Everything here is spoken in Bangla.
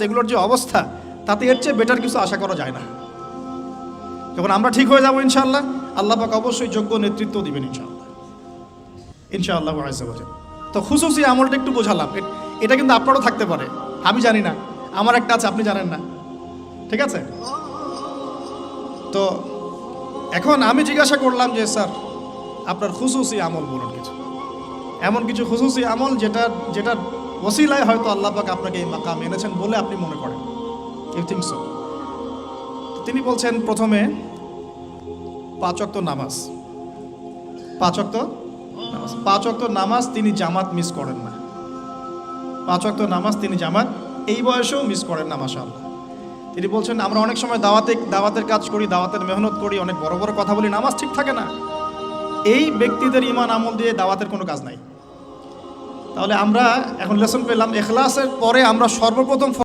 এগুলোর যে অবস্থা, তাতে এর চেয়ে বেটার কিছু আশা করা যায় না। যখন আমরা ঠিক হয়ে যাবো ইনশাআল্লাহ, আল্লাহ পাক অবশ্যই যোগ্য নেতৃত্ব দিবেন ইনশাআল্লাহ, ইনশাআল্লাহ আযজা ওয়া জাল। তো খুশুসি আমলটা একটু বোঝালাম, এটা কিন্তু আপনারও থাকতে পারে, আমি জানি না, আমার একটা আছে, আপনি জানেন না, ঠিক আছে? তো এখন আমি জিজ্ঞাসা করলাম যে স্যার আপনার খুশুসি আমল বলুন, কিছু এমন কিছু খুশুসি আমল যেটার ওসিলায় হয়তো আল্লাহ পাক আপনাকে এই মাকাম এনেছেন বলে আপনি মনে করেন, ইউ থিঙ্ক সো। তিনি বলছেন প্রথমে 5 ওয়াক্ত নামাজ, 5 ওয়াক্ত নামাজ তিনি জামাত মিস করেন না, 5 ওয়াক্ত নামাজ তিনি জামাত এই বয়সেও মিস করেন না, মাশাআল্লাহ। তিনি বলছেন আমরা অনেক সময় দাওয়াতের কাজ করি, দাওয়াতের মেহনত করি, অনেক বড় বড় কথা বলি, নামাজ ঠিক থাকে না। এই ব্যক্তিদের ঈমান আমল দিয়ে দাওয়াতের কোনো কাজ নাই। তাহলে আমরা এখন লেসন পেলাম, ইখলাসের পরে আমরা সর্বপ্রথম